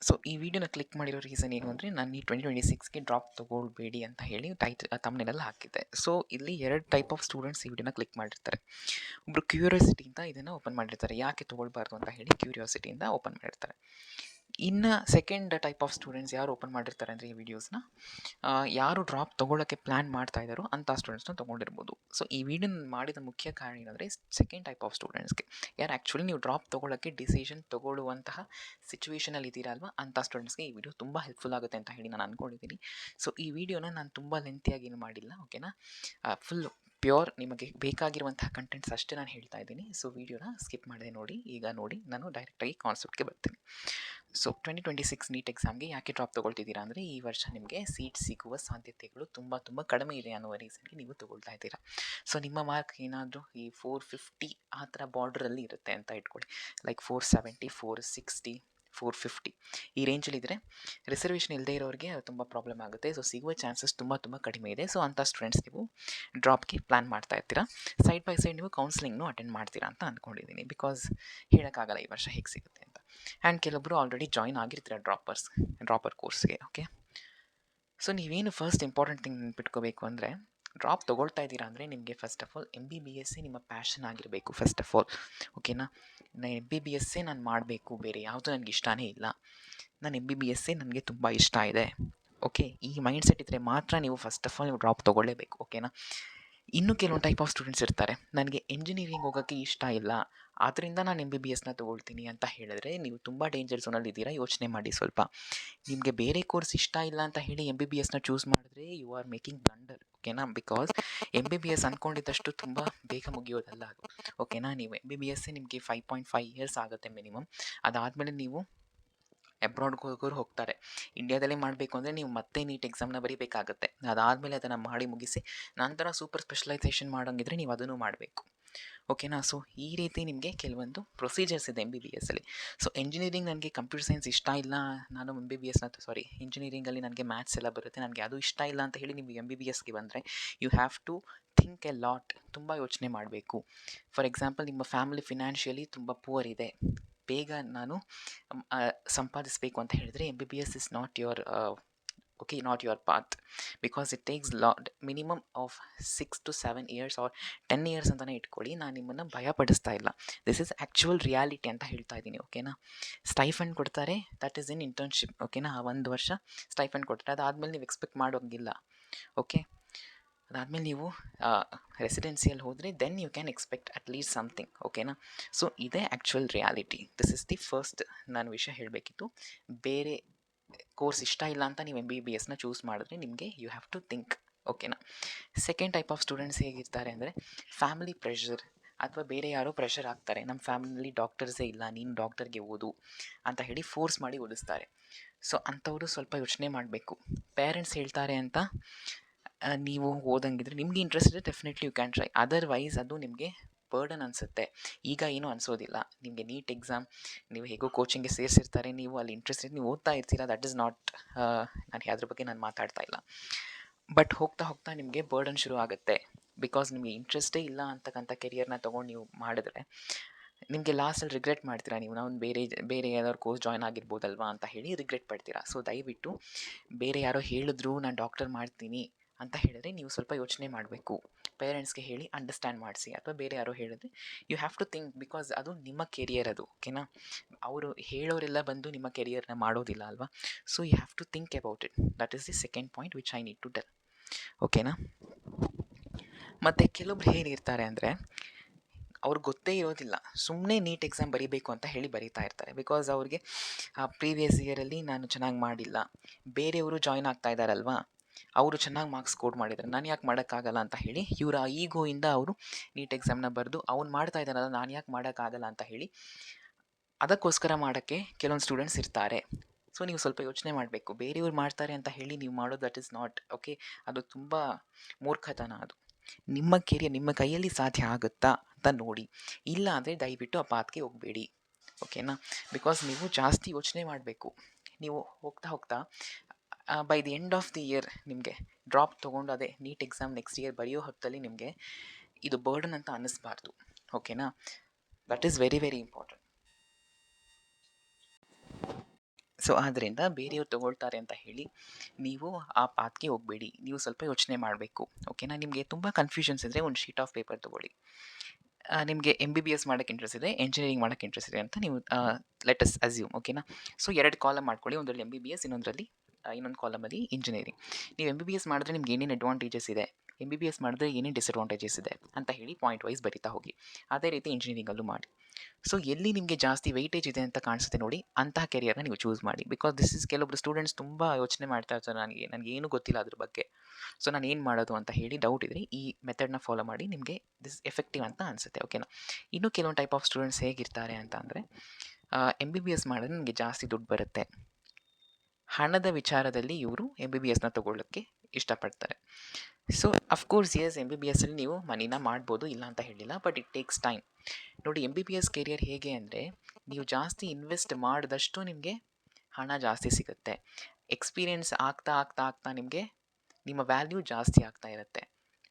So ಈ ವಿಡಿಯೋನ click ಮಾಡಿರೋ ರೀಸನ್ ಏನು ಅಂದರೆ ನಾನು ಈ 2026ಗೆ ಡ್ರಾಪ್ ತೊಗೊಳ್ಬೇಡಿ ಅಂತ ಹೇಳಿ ತಮ್ಮನೇಲೆಲ್ಲ ಹಾಕಿದ್ದೆ. ಸೊ ಇಲ್ಲಿ 2 ಟೈಪ್ ಆಫ್ ಸ್ಟೂಡೆಂಟ್ಸ್ ಈ ವಿಡಿಯೋನ ಕ್ಲಿಕ್ ಮಾಡಿರ್ತಾರೆ. ಒಬ್ಬರು ಕ್ಯೂರಿಯಾಸಿಟಿಯಿಂದ ಇದನ್ನು ಓಪನ್ ಮಾಡಿರ್ತಾರೆ, ಯಾಕೆ ತೊಗೊಳ್ಬಾರ್ದು ಅಂತ ಹೇಳಿ ಕ್ಯೂರಿಯಾಸಿಟಿಯಿಂದ ಓಪನ್ ಮಾಡಿರ್ತಾರೆ. ಇನ್ನು ಸೆಕೆಂಡ್ ಟೈಪ್ ಆಫ್ ಸ್ಟೂಡೆಂಟ್ಸ್ ಯಾರು ಓಪನ್ ಮಾಡಿರ್ತಾರೆ ಅಂದರೆ ಈ ವಿಡಿಯೋಸ್ನ ಯಾರು ಡ್ರಾಪ್ ತೊಗೊಳ್ಳೋಕ್ಕೆ ಪ್ಲ್ಯಾನ್ ಮಾಡ್ತಾ ಇದ್ದಾರೋ ಅಂಥ ಸ್ಟೂಡೆಂಟ್ಸ್ನ ತೊಗೊಂಡಿರ್ಬೋದು. ಸೊ ಈ ವಿಡಿಯೋನ ಮಾಡಿದ ಮುಖ್ಯ ಕಾರಣ ಏನಂದರೆ ಸೆಕೆಂಡ್ ಟೈಪ್ ಆಫ್ ಸ್ಟೂಡೆಂಟ್ಸ್ಗೆ, ಯಾರು ಆ್ಯಕ್ಚುಲಿ ನೀವು ಡ್ರಾಪ್ ತೊಗೊಳ್ಳೋಕ್ಕೆ ಡಿಸಿಷನ್ ತೊಗೊಳ್ಳುವಂತಹ ಸಿಚುವೇಷನಲ್ಲಿ ಇದ್ದೀರಾ ಅಲ್ವಾ, ಅಂಥ ಸ್ಟೂಡೆಂಟ್ಸ್ಗೆ ಈ ವಿಡಿಯೋ ತುಂಬ ಹೆಲ್ಪ್ಫುಲ್ ಆಗುತ್ತೆ ಅಂತ ಹೇಳಿ ನಾನು ಅಂದ್ಕೊಂಡಿದ್ದೀನಿ. ಸೊ ಈ ವಿಡಿಯೋನ ನಾನು ತುಂಬ ಲೆಂತಿಯಾಗಿ ಏನು ಮಾಡಿಲ್ಲ, ಓಕೆನಾ. ಫುಲ್ಲು ಪ್ಯೂರ್ ನಿಮಗೆ ಬೇಕಾಗಿರುವಂತಹ ಕಂಟೆಂಟ್ಸ್ ಅಷ್ಟೇ ನಾನು ಹೇಳ್ತಾ ಇದ್ದೀನಿ. ಸೊ ವಿಡಿಯೋನ ಸ್ಕಿಪ್ ಮಾಡದೆ ನೋಡಿ. ಈಗ ನೋಡಿ, ನಾನು ಡೈರೆಕ್ಟಾಗಿ ಕಾನ್ಸೆಪ್ಟ್ಗೆ ಬರ್ತೀನಿ. ಸೊ 2026 ನೀಟ್ ಎಕ್ಸಾಮ್ಗೆ ಯಾಕೆ ಡ್ರಾಪ್ ತೊಗೊಳ್ತಿದ್ದೀರಾ ಅಂದರೆ, ಈ ವರ್ಷ ನಿಮಗೆ ಸೀಟ್ ಸಿಗುವ ಸಾಧ್ಯತೆಗಳು ತುಂಬ ಕಡಿಮೆ ಇದೆ ಅನ್ನುವ ರೀಸನ್ಗೆ ನೀವು ತೊಗೊಳ್ತಾ ಇದ್ದೀರಾ. ಸೊ ನಿಮ್ಮ ಮಾರ್ಕ್ ಏನಾದರೂ ಈ 450 ಆ ಥರ ಬಾರ್ಡ್ರಲ್ಲಿ ಇರುತ್ತೆ ಅಂತ ಇಟ್ಕೊಳ್ಳಿ, ಲೈಕ್ 470, 460, 450 ಈ ರೇಂಜಲ್ಲಿದ್ದರೆ ರಿಸರ್ವೇಷನ್ ಇಲ್ಲದೆ ಇರೋರಿಗೆ ತುಂಬ ಪ್ರಾಬ್ಲಮ್ ಆಗುತ್ತೆ. ಸೊ ಸಿಗುವ ಚಾನ್ಸಸ್ ತುಂಬ ಕಡಿಮೆ ಇದೆ. ಸೊ ಅಂಥ ಸ್ಟೂಡೆಂಟ್ಸ್ ನೀವು ಡ್ರಾಪ್ಗೆ ಪ್ಲ್ಯಾನ್ ಮಾಡ್ತಾ ಇರ್ತೀರಾ. ಸೈಡ್ ಬೈ ಸೈಡ್ ನೀವು ಕೌನ್ಸಿಲಿಂಗ್ನು ಅಟೆಂಡ್ ಮಾಡ್ತೀರಾ ಅಂತ ಅಂದ್ಕೊಂಡಿದ್ದೀನಿ, ಬಿಕಾಸ್ ಹೇಳೋಕ್ಕಾಗಲ್ಲ ಈ ವರ್ಷ ಹೇಗೆ ಸಿಗುತ್ತೆ ಅಂತ. ಆ್ಯಂಡ್ ಕೆಲವೊಬ್ಬರು ಆಲ್ರೆಡಿ ಜಾಯ್ನ್ ಆಗಿರ್ತೀರ ಡ್ರಾಪರ್ ಕೋರ್ಸ್ಗೆ, ಓಕೆ. ಸೊ ನೀವೇನು ಫಸ್ಟ್ ಇಂಪಾರ್ಟೆಂಟ್ ಥಿಂಗ್ ನೆನ್ಪಿಟ್ಕೋಬೇಕು ಅಂದರೆ, ಡ್ರಾಪ್ ತೊಗೊಳ್ತಾ ಇದ್ದೀರಾ ಅಂದರೆ ನಿಮಗೆ ಫಸ್ಟ್ ಆಫ್ ಆಲ್ MBBS ನಿಮ್ಮ ಪ್ಯಾಷನ್ ಆಗಿರಬೇಕು ಫಸ್ಟ್ ಆಫ್ ಆಲ್, ಓಕೆನಾ. ನಾನು MBBS ನಾನು ಮಾಡಬೇಕು, ಬೇರೆ ಯಾವುದು ನನಗೆ ಇಷ್ಟನೇ ಇಲ್ಲ, ನಾನು MBBS ನನಗೆ ತುಂಬ ಇಷ್ಟ ಇದೆ, ಓಕೆ. ಈ ಮೈಂಡ್ ಸೆಟ್ ಇದ್ದರೆ ಮಾತ್ರ ನೀವು ಫಸ್ಟ್ ಆಫ್ ಆಲ್ ನೀವು ಡ್ರಾಪ್ ತೊಗೊಳ್ಳೇಬೇಕು, ಓಕೆನಾ. ಇನ್ನೂ ಕೆಲವೊಂದು ಟೈಪ್ ಆಫ್ ಸ್ಟೂಡೆಂಟ್ಸ್ ಇರ್ತಾರೆ, ನನಗೆ ಎಂಜಿನಿಯರಿಂಗ್ ಹೋಗೋಕ್ಕೆ ಇಷ್ಟ ಇಲ್ಲ, ಆದ್ದರಿಂದ ನಾನು MBBSನ ತೊಗೊಳ್ತೀನಿ ಅಂತ ಹೇಳಿದ್ರೆ ನೀವು ತುಂಬ ಡೇಂಜರ್ ಝೋನಲ್ಲಿ ಇದ್ದೀರಾ. ಯೋಚನೆ ಮಾಡಿ ಸ್ವಲ್ಪ. ನಿಮಗೆ ಬೇರೆ ಕೋರ್ಸ್ ಇಷ್ಟ ಇಲ್ಲ ಅಂತ ಹೇಳಿ MBBSನ ಚೂಸ್ ಮಾಡಿದ್ರೆ ಯು ಆರ್ ಮೇಕಿಂಗ್ ಬ್ಲಂಡರ್, ಓಕೆನಾ. ಬಿಕಾಸ್ MBBS ಅಂದ್ಕೊಂಡಿದ್ದಷ್ಟು ತುಂಬ ಬೇಗ ಮುಗಿಯೋದಲ್ಲ ಅದು, ಓಕೆನಾ. ನೀವು MBBS ನಿಮಗೆ 5.5 ಇಯರ್ಸ್ ಆಗುತ್ತೆ ಮಿನಿಮಮ್. ಅದಾದಮೇಲೆ ನೀವು ಅಬ್ರಾಡ್ಗೆ ಹೋಗೋರು ಹೋಗ್ತಾರೆ. ಇಂಡಿಯಾದಲ್ಲೇ ಮಾಡಬೇಕು ಅಂದರೆ ನೀವು ಮತ್ತೆ ನೀಟ್ ಎಕ್ಸಾಮ್ನ ಬರೀಬೇಕಾಗತ್ತೆ. ಅದಾದಮೇಲೆ ಅದನ್ನು ಮಾಡಿ ಮುಗಿಸಿ ನಂತರ ಸೂಪರ್ ಸ್ಪೆಷಲೈಸೇಷನ್ ಮಾಡೋಂಗಿದ್ರೆ ನೀವು ಅದನ್ನು ಮಾಡಬೇಕು, ಓಕೆನಾ. ಸೊ ಈ ರೀತಿ ನಿಮಗೆ ಕೆಲವೊಂದು ಪ್ರೊಸೀಜರ್ಸ್ ಇದೆ MBBSಲ್ಲಿ. ಸೊ ಎಂಜಿನಿಯರಿಂಗ್ ನನಗೆ ಕಂಪ್ಯೂಟರ್ ಸೈನ್ಸ್ ಇಷ್ಟ ಇಲ್ಲ, ನಾನು ಇಂಜಿನಿಯರಿಂಗಲ್ಲಿ ನನಗೆ ಮ್ಯಾಥ್ಸ್ ಎಲ್ಲ ಬರುತ್ತೆ, ನನಗೆ ಅದು ಇಷ್ಟ ಇಲ್ಲ ಅಂತ ಹೇಳಿ ನೀವು MBBSಗೆ ಬಂದರೆ you have to think a lot, ತುಂಬ ಯೋಚನೆ ಮಾಡಬೇಕು. ಫಾರ್ ಎಕ್ಸಾಂಪಲ್, ನಿಮ್ಮ ಫ್ಯಾಮಿಲಿ ಫಿನಾನ್ಷಿಯಲಿ ತುಂಬ ಪುವರ್ ಇದೆ, ಬೇಗ ನಾನು ಸಂಪಾದಿಸಬೇಕು ಅಂತ ಹೇಳಿದರೆ MBBS is not your path, because it takes minimum of 6 to 7 years or 10 years ಅಂತಲೇ ಇಟ್ಕೊಳ್ಳಿ. ನಾನು ನಿಮ್ಮನ್ನು ಭಯಪಡಿಸ್ತಾ ಇಲ್ಲ, ದಿಸ್ ಇಸ್ ಆ್ಯಕ್ಚುವಲ್ ರಿಯಾಲಿಟಿ ಅಂತ ಹೇಳ್ತಾ ಇದ್ದೀನಿ, ಓಕೆನಾ. ಸ್ಟೈಫಂಡ್ ಕೊಡ್ತಾರೆ, ದಟ್ ಈಸ್ ಇನ್ ಇಂಟರ್ನ್ಶಿಪ್, ಓಕೆನಾ. 1 ವರ್ಷ ಸ್ಟೈಫಂಡ್ ಕೊಡ್ತಾರೆ, ಅದಾದಮೇಲೆ ನೀವು ಎಕ್ಸ್ಪೆಕ್ಟ್ ಮಾಡೋಂಗಿಲ್ಲ, ಓಕೆ. ಅದಾದಮೇಲೆ ನೀವು ರೆಸಿಡೆನ್ಸಿಯಲ್ಲಿ ಹೋದರೆ then you can expect at least something, ಓಕೆನಾ. ಸೊ ಇದೇ actual reality. This is the first ನಾನು ವಿಷಯ ಹೇಳಬೇಕಿತ್ತು. ಬೇರೆ ಕೋರ್ಸ್ ಇಷ್ಟ ಇಲ್ಲ ಅಂತ ನೀವು MBBSನ ಚೂಸ್ ಮಾಡಿದ್ರೆ ನಿಮಗೆ ಯು ಹ್ಯಾವ್ ಟು ಥಿಂಕ್, ಓಕೆನಾ. ಸೆಕೆಂಡ್ ಟೈಪ್ ಆಫ್ ಸ್ಟೂಡೆಂಟ್ಸ್ ಹೇಗಿರ್ತಾರೆ ಅಂದರೆ, ಫ್ಯಾಮಿಲಿ ಪ್ರೆಷರ್ ಅಥವಾ ಬೇರೆ ಯಾರೋ ಪ್ರೆಷರ್ ಆಗ್ತಾರೆ, ನಮ್ಮ ಫ್ಯಾಮಿಲಿ ಡಾಕ್ಟರ್ಸೇ ಇಲ್ಲ, ನೀನು ಡಾಕ್ಟರ್ಗೆ ಓದು ಅಂತ ಹೇಳಿ ಫೋರ್ಸ್ ಮಾಡಿ ಓದಿಸ್ತಾರೆ. ಸೊ ಅಂಥವರು ಸ್ವಲ್ಪ ಯೋಚನೆ ಮಾಡಬೇಕು. ಪೇರೆಂಟ್ಸ್ ಹೇಳ್ತಾರೆ ಅಂತ ನೀವು ಓದಂಗಿದ್ರೆ ನಿಮಗೆ ಇಂಟ್ರೆಸ್ಟ್ ಇದೆ, definitely you can try. Otherwise ಅದು ನಿಮಗೆ ಬರ್ಡನ್ ಅನಿಸುತ್ತೆ. ಈಗ ಏನೂ ಅನಿಸೋದಿಲ್ಲ, ನಿಮಗೆ ನೀಟ್ ಎಕ್ಸಾಮ್ ನೀವು ಹೇಗೋ ಕೋಚಿಂಗ್ಗೆ ಸೇರಿಸಿರ್ತಾರೆ, ನೀವು ಅಲ್ಲಿ ಇಂಟ್ರೆಸ್ಟ್ ನೀವು ಓದ್ತಾ ಇರ್ತೀರ, ದಟ್ ಇಸ್ ನಾಟ್, ನಾನು ಅದ್ರ ಬಗ್ಗೆ ನಾನು ಮಾತಾಡ್ತಾ ಇಲ್ಲ. ಬಟ್ ಹೋಗ್ತಾ ನಿಮಗೆ ಬರ್ಡನ್ ಶುರು ಆಗುತ್ತೆ, ಬಿಕಾಸ್ ನಿಮಗೆ ಇಂಟ್ರೆಸ್ಟೇ ಇಲ್ಲ ಅಂತಕ್ಕಂಥ ಕೆರಿಯರ್ನ ತೊಗೊಂಡು ನೀವು ಮಾಡಿದ್ರೆ ನಿಮಗೆ ಲಾಸ್ಟಲ್ಲಿ ರಿಗ್ರೆಟ್ ಮಾಡ್ತೀರಾ, ನೀವು ನಾವು ಬೇರೆ ಯಾವ್ದಾದ್ರು ಕೋರ್ಸ್ ಜಾಯ್ನ್ ಆಗಿರ್ಬೋದಲ್ವಾ ಅಂತ ಹೇಳಿ ರಿಗ್ರೆಟ್ ಪಡ್ತೀರಾ. ಸೊ ದಯವಿಟ್ಟು ಬೇರೆ ಯಾರೋ ಹೇಳಿದ್ರು ನಾನು ಡಾಕ್ಟರ್ ಮಾಡ್ತೀನಿ ಅಂತ ಹೇಳಿದ್ರೆ ನೀವು ಸ್ವಲ್ಪ ಯೋಚನೆ ಮಾಡಬೇಕು. ಪೇರೆಂಟ್ಸ್ಗೆ ಹೇಳಿ ಅಂಡರ್ಸ್ಟ್ಯಾಂಡ್ ಮಾಡಿಸಿ, ಅಥವಾ ಬೇರೆ ಯಾರೋ ಹೇಳಿದ್ರೆ you have to think, because ಅದು ನಿಮ್ಮ ಕೆರಿಯರ್ ಅದು, ಓಕೆನಾ. ಅವರು ಹೇಳೋರೆಲ್ಲ ಬಂದು ನಿಮ್ಮ ಕೆರಿಯರ್ನ ಮಾಡೋದಿಲ್ಲ ಅಲ್ವಾ. So you have to think about it. That is the second point which I need to tell, ಓಕೆನಾ. ಮತ್ತು ಕೆಲವೊಬ್ರು ಹೇಗಿರ್ತಾರೆ ಅಂದರೆ, ಅವ್ರಿಗೆ ಗೊತ್ತೇ ಇರೋದಿಲ್ಲ, ಸುಮ್ಮನೆ ನೀಟ್ ಎಕ್ಸಾಮ್ ಬರೀಬೇಕು ಅಂತ ಹೇಳಿ ಬರೀತಾ ಇರ್ತಾರೆ. ಬಿಕಾಸ್ ಅವ್ರಿಗೆ ಪ್ರೀವಿಯಸ್ ಇಯರಲ್ಲಿ ನಾನು ಚೆನ್ನಾಗಿ ಮಾಡಿಲ್ಲ, ಬೇರೆಯವರು ಜಾಯ್ನ್ ಆಗ್ತಾ ಇದ್ದಾರಲ್ವಾ, ಅವರು ಚೆನ್ನಾಗಿ ಮಾರ್ಕ್ಸ್ ಸ್ಕೋರ್ ಮಾಡಿದ್ದಾರೆ, ನಾನು ಯಾಕೆ ಮಾಡೋಕ್ಕಾಗಲ್ಲ ಅಂತ ಹೇಳಿ ಇವರ ಈಗೋಯಿಂದ ಅವರು ನೀಟ್ ಎಕ್ಸಾಮ್ನ ಬರೆದು ಅವ್ನು ಮಾಡ್ತಾ ಇದ್ದಾನಲ್ಲ ನಾನು ಯಾಕೆ ಮಾಡೋಕ್ಕಾಗಲ್ಲ ಅಂತ ಹೇಳಿ ಅದಕ್ಕೋಸ್ಕರ ಮಾಡೋಕ್ಕೆ ಕೆಲವೊಂದು ಸ್ಟೂಡೆಂಟ್ಸ್ ಇರ್ತಾರೆ. ಸೊ ನೀವು ಸ್ವಲ್ಪ ಯೋಚನೆ ಮಾಡಬೇಕು, ಬೇರೆಯವ್ರು ಮಾಡ್ತಾರೆ ಅಂತ ಹೇಳಿ ನೀವು ಮಾಡೋದು ದಟ್ ಇಸ್ ನಾಟ್ ಓಕೆ, ಅದು ತುಂಬ ಮೂರ್ಖತನ. ಅದು ನಿಮ್ಮ ಕೆರಿಯರ್ ನಿಮ್ಮ ಕೈಯಲ್ಲಿ ಸಾಧ್ಯ ಆಗುತ್ತಾ ಅಂತ ನೋಡಿ, ಇಲ್ಲ ಅಂದರೆ ದಯವಿಟ್ಟು ಆ ಪಾತ್ಗೆ ಹೋಗಬೇಡಿ, ಓಕೆನಾ. ಬಿಕಾಸ್ ನೀವು ಜಾಸ್ತಿ ಯೋಚನೆ ಮಾಡಬೇಕು. ನೀವು ಹೋಗ್ತಾ by the end of the year ನಿಮಗೆ ಡ್ರಾಪ್ ತೊಗೊಂಡು ಅದೇ ನೀಟ್ ಎಕ್ಸಾಮ್ ನೆಕ್ಸ್ಟ್ ಇಯರ್ ಬರೆಯೋ ಹೊತ್ತಲ್ಲಿ ನಿಮಗೆ ಇದು ಬರ್ಡನ್ ಅಂತ ಅನ್ನಿಸ್ಬಾರ್ದು, ಓಕೆನಾ. That is very important. So ಆದ್ದರಿಂದ ಬೇರೆಯವ್ರು ತಗೊಳ್ತಾರೆ ಅಂತ ಹೇಳಿ ನೀವು ಆ ಪಾತ್ಗೆ ಹೋಗಬೇಡಿ. ನೀವು ಸ್ವಲ್ಪ ಯೋಚನೆ ಮಾಡಬೇಕು. ಓಕೆನಾ? ನಿಮಗೆ ತುಂಬ ಕನ್ಫ್ಯೂಷನ್ಸ್ ಇದ್ದರೆ ಒಂದು ಶೀಟ್ ಆಫ್ ಪೇಪರ್ ತೊಗೊಳ್ಳಿ. ನಿಮಗೆ MBBS ಮಾಡೋಕ್ಕೆ ಇಂಟ್ರೆಸ್ಟ್ ಇದೆ, ಎಂಜಿನಿಯರಿಂಗ್ ಮಾಡೋಕ್ಕೆ ಇಂಟ್ರೆಸ್ಟ್ ಇದೆ ಅಂತ ನೀವು ಲೆಟ್ ಅಸ್ ಅಸ್ಯೂಮ್. ಓಕೆನಾ? ಸೊ 2 ಕಾಲಮ್ ಮಾಡ್ಕೊಳ್ಳಿ. ಒಂದರಲ್ಲಿ MBBS, ಇನ್ನೊಂದರಲ್ಲಿ ಇನ್ನೊಂದು ಕಾಲಮಲ್ಲಿ ಇಂಜಿನಿಯರಿಂಗ್. ನೀವು MBBS ಮಾಡಿದ್ರೆ ನಿಮ್ಗೆ ಏನೇನು ಅಡ್ವಾಂಟೇಜಸ್ ಇದೆ, MBBS ಮಾಡಿದ್ರೆ ಏನೇನು ಡಿಸಡ್ವಾಂಟೇಜಸ್ ಇದೆ ಅಂತ ಹೇಳಿ ಪಾಯಿಂಟ್ ವೈಸ್ ಬರಿತಾ ಹೋಗಿ. ಅದೇ ರೀತಿ ಇಂಜಿನಿಯರಿಂಗಲ್ಲೂ ಮಾಡಿ. ಸೊ ಎಲ್ಲಿ ನಿಮಗೆ ಜಾಸ್ತಿ ವೆಯ್ಟೇಜ್ ಇದೆ ಅಂತ ಕಾಣಿಸುತ್ತೆ ನೋಡಿ, ಅಂತಹ ಕೆರಿಯರ್ನ ನೀವು ಚೂಸ್ ಮಾಡಿ. ಬಿಕಾಸ್ ದಿಸ್ ಇಸ್ ಕೆಲವೊಬ್ರು ಸ್ಟೂಡೆಂಟ್ಸ್ ತುಂಬ ಯೋಚನೆ ಮಾಡ್ತಾ ಇರ್ತಾರೆ, ನನಗೇನು ಗೊತ್ತಿಲ್ಲ ಅದ್ರ ಬಗ್ಗೆ, ಸೊ ನಾನು ಏನು ಮಾಡೋದು ಅಂತ ಹೇಳಿ ಡೌಟ್ ಇದ್ದರೆ ಈ ಮೆಥಡ್ನ ಫಾಲೋ ಮಾಡಿ, ನಿಮಗೆ ದಿಸ್ ಎಫೆಕ್ಟಿವ್ ಅಂತ ಅನಿಸುತ್ತೆ. ಓಕೆನಾ? ಇನ್ನು ಕೆಲವೊಂದು ಟೈಪ್ ಆಫ್ ಸ್ಟೂಡೆಂಟ್ಸ್ ಹೇಗಿರ್ತಾರೆ ಅಂತ ಅಂದರೆ, MBBS ಮಾಡಿದ್ರೆ ನನಗೆ ಜಾಸ್ತಿ ದುಡ್ಡು ಬರುತ್ತೆ, ಹಣದ ವಿಚಾರದಲ್ಲಿ ಇವರು MBBSನ ತೊಗೊಳ್ಳೋಕ್ಕೆ ಇಷ್ಟಪಡ್ತಾರೆ. ಸೊ ಅಫ್ಕೋರ್ಸ್ ಎಸ್, MBBSಲ್ಲಿ ನೀವು ಮನಿನ ಮಾಡ್ಬೋದು, ಇಲ್ಲ ಅಂತ ಹೇಳಿಲ್ಲ, ಬಟ್ ಇಟ್ ಟೇಕ್ಸ್ ಟೈಮ್. ನೋಡಿ, MBBS ಕೆರಿಯರ್ ಹೇಗೆ ಅಂದರೆ, ನೀವು ಜಾಸ್ತಿ ಇನ್ವೆಸ್ಟ್ ಮಾಡಿದಷ್ಟು ನಿಮಗೆ ಹಣ ಜಾಸ್ತಿ ಸಿಗುತ್ತೆ. ಎಕ್ಸ್ಪೀರಿಯೆನ್ಸ್ ಆಗ್ತಾ ಆಗ್ತಾ ಆಗ್ತಾ ನಿಮಗೆ ನಿಮ್ಮ ವ್ಯಾಲ್ಯೂ ಜಾಸ್ತಿ ಆಗ್ತಾ ಇರುತ್ತೆ.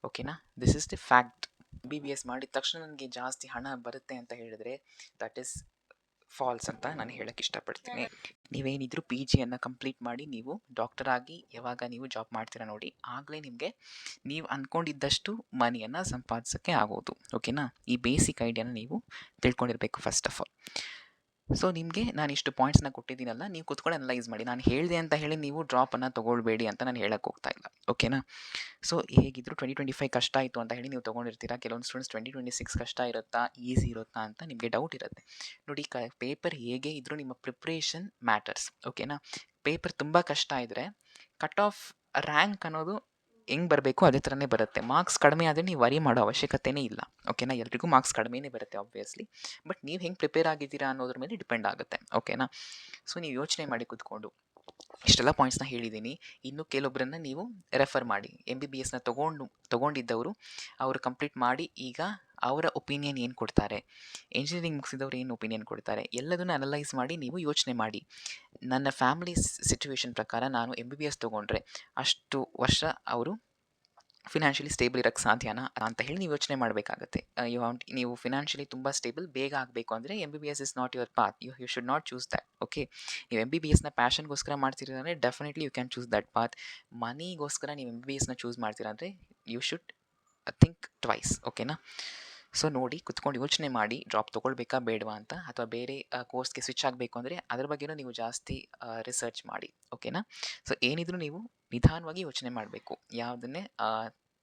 ಓಕೆನಾ? This is the fact. MBBS ಮಾಡಿದ ತಕ್ಷಣ ನನಗೆ ಜಾಸ್ತಿ ಹಣ ಬರುತ್ತೆ ಅಂತ ಹೇಳಿದ್ರೆ ದಟ್ ಈಸ್ ಫಾಲ್ಸ್ ಅಂತ ನಾನು ಹೇಳಕ್ಕೆ ಇಷ್ಟಪಡ್ತೀನಿ. ನೀವೇನಿದ್ರು PGಯನ್ನು ಕಂಪ್ಲೀಟ್ ಮಾಡಿ ನೀವು ಡಾಕ್ಟರ್ ಆಗಿ ಯಾವಾಗ ನೀವು ಜಾಬ್ ಮಾಡ್ತೀರಾ ನೋಡಿ, ಆಗಲೇ ನಿಮಗೆ ನೀವು ಅಂದ್ಕೊಂಡಿದ್ದಷ್ಟು ಮನಿಯನ್ನು ಸಂಪಾದಿಸೋಕ್ಕೆ ಆಗೋದು. ಓಕೆನಾ? ಈ ಬೇಸಿಕ್ ಐಡಿಯಾನ ನೀವು ತಿಳ್ಕೊಂಡಿರಬೇಕು ಫಸ್ಟ್ ಆಫ್ ಆಲ್. ಸೊ ನಿಮಗೆ ನಾನು ಇಷ್ಟು ಪಾಯಿಂಟ್ಸ್ನ ಕೊಟ್ಟಿದ್ದೀನಲ್ಲ, ನೀವು ಕೂತ್ಕೊಂಡು ಅನಲೈಸ್ ಮಾಡಿ. ನಾನು ಹೇಳಿದೆ ಅಂತ ಹೇಳಿ ನೀವು ಡ್ರಾಪನ್ನು ತೊಗೊಳ್ಬೇಡಿ ಅಂತ ನಾನು ಹೇಳಕ್ಕೆ ಹೋಗ್ತಾ ಇಲ್ಲ. ಓಕೆನಾ? ಸೊ ಹೇಗಿದ್ರು 2025 ಕಷ್ಟ ಆಯಿತು ಅಂತ ಹೇಳಿ ನೀವು ತೊಗೊಂಡಿರ್ತೀರಾ. ಕೆಲವೊಂದು ಸ್ಟೂಡೆಂಟ್ಸ್ 2026 ಕಷ್ಟ ಇರುತ್ತಾ, ಈಸಿ ಇರುತ್ತಾ ಅಂತ ನಿಮಗೆ ಡೌಟ್ ಇರುತ್ತೆ. ನೋಡಿ, ಪೇಪರ್ ಹೇಗೆ ಇದ್ದರೂ ನಿಮ್ಮ ಪ್ರಿಪ್ರೇಷನ್ ಮ್ಯಾಟರ್ಸ್. ಓಕೆನಾ? ಪೇಪರ್ ತುಂಬ ಕಷ್ಟ ಇದ್ದರೆ ಕಟ್ ಆಫ್ ರ್ಯಾಂಕ್ ಅನ್ನೋದು ಹೆಂಗೆ ಬರಬೇಕು ಅದೇ ಥರನೇ ಬರುತ್ತೆ. ಮಾರ್ಕ್ಸ್ ಕಡಿಮೆ ಆದರೆ ನೀವು ವರಿ ಮಾಡೋ ಅವಶ್ಯಕತೆಯೇ ಇಲ್ಲ. ಓಕೆನಾ? ಎಲ್ರಿಗೂ ಮಾರ್ಕ್ಸ್ ಕಡಿಮೆನೇ ಬರುತ್ತೆ ಆಬ್ವಿಯಸ್ಲಿ, ಬಟ್ ನೀವು ಹೆಂಗೆ ಪ್ರಿಪೇರ್ ಆಗಿದ್ದೀರಾ ಅನ್ನೋದ್ರ ಮೇಲೆ ಡಿಪೆಂಡ್ ಆಗುತ್ತೆ. ಓಕೆನಾ? ಸೊ ನೀವು ಯೋಚನೆ ಮಾಡಿ ಕೂತ್ಕೊಂಡು. ಇಷ್ಟೆಲ್ಲ ಪಾಯಿಂಟ್ಸ್ನ ಹೇಳಿದ್ದೀನಿ. ಇನ್ನು ಕೆಲವೊಬ್ಬರನ್ನ ನೀವು ರೆಫರ್ ಮಾಡಿ. MBBSನ ತೊಗೊಂಡಿದ್ದವರು ಅವರು ಕಂಪ್ಲೀಟ್ ಮಾಡಿ ಈಗ ಅವರ ಒಪಿನಿಯನ್ ಏನು ಕೊಡ್ತಾರೆ, ಎಂಜಿನಿಯರಿಂಗ್ ಮುಗಿಸಿದವರು ಏನು ಒಪಿನಿಯನ್ ಕೊಡ್ತಾರೆ, ಎಲ್ಲದನ್ನು ಅನಲೈಸ್ ಮಾಡಿ ನೀವು ಯೋಚನೆ ಮಾಡಿ. ನನ್ನ ಫ್ಯಾಮಿಲಿ ಸಿಚುವೇಶನ್ ಪ್ರಕಾರ ನಾನು MBBS ತೊಗೊಂಡ್ರೆ ಅಷ್ಟು ವರ್ಷ ಅವರು ಫಿನಾನ್ಷಿಯಲಿ ಸ್ಟೇಬಲ್ ಇರೋಕ್ಕೆ ಸಾಧ್ಯನಾ ಅಂತ ಹೇಳಿ ನೀವು ಯೋಚನೆ ಮಾಡಬೇಕಾಗತ್ತೆ. ನೀವು ಫಿನಾನ್ಷಿಯಲಿ ತುಂಬ ಸ್ಟೇಬಲ್ ಬೇಗ ಆಗಬೇಕು ಅಂದರೆ MBBS is not your path. You should not choose that. Okay? ನೀವು MBBSನ ಪ್ಯಾಷನ್ಗೋಸ್ಕರ ಮಾಡ್ತೀರಾ ಅಂದರೆ definitely you can choose that path. ಮನಿಗೋಸ್ಕರ ನೀವು MBBSನ ಚೂಸ್ ಮಾಡ್ತೀರಾ ಅಂದರೆ ಯು ಶುಡ್ ಥಿಂಕ್ ಟ್ವೈಸ್. ಓಕೆನಾ? ಸೊ ನೋಡಿ, ಕುತ್ಕೊಂಡು ಯೋಚನೆ ಮಾಡಿ, ಡ್ರಾಪ್ ತೊಗೊಳ್ಬೇಕಾ ಬೇಡವಾ ಅಂತ, ಅಥವಾ ಬೇರೆ ಕೋರ್ಸ್ಗೆ ಸ್ವಿಚ್ ಆಗಬೇಕು ಅಂದರೆ ಅದ್ರ ಬಗ್ಗೆನೂ ನೀವು ಜಾಸ್ತಿ ರಿಸರ್ಚ್ ಮಾಡಿ. ಓಕೆನಾ? ಸೊ ಏನಿದ್ರು ನೀವು ನಿಧಾನವಾಗಿ ಯೋಚನೆ ಮಾಡಬೇಕು. ಯಾವುದನ್ನೇ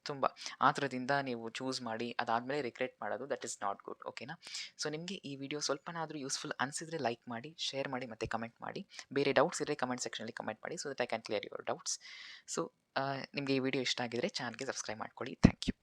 ತುಂಬ ಆತುರದಿಂದ ನೀವು ಚೂಸ್ ಮಾಡಿ ಅದಾದಮೇಲೆ ರಿಗ್ರೆಟ್ ಮಾಡೋದು ದಟ್ ಈಸ್ ನಾಟ್ ಗುಡ್. ಓಕೆನಾ? ಸೊ ನಿಮಗೆ ಈ ವಿಡಿಯೋ ಸ್ವಲ್ಪನಾದರೂ ಯೂಸ್ಫುಲ್ ಅನಿಸಿದರೆ ಲೈಕ್ ಮಾಡಿ, ಶೇರ್ ಮಾಡಿ ಮತ್ತು ಕಮೆಂಟ್ ಮಾಡಿ. ಬೇರೆ ಡೌಟ್ಸ್ ಇದ್ದರೆ ಕಮೆಂಟ್ ಸೆಕ್ಷನಲ್ಲಿ ಕಮೆಂಟ್ ಮಾಡಿ, so that I can clear your doubts. So ನಿಮಗೆ ಈ ವಿಡಿಯೋ ಇಷ್ಟ ಆಗಿದರೆ ಚಾನಲ್ಗೆ ಸಬ್ಸ್ಕ್ರೈಬ್ ಮಾಡ್ಕೊಳ್ಳಿ. Thank you.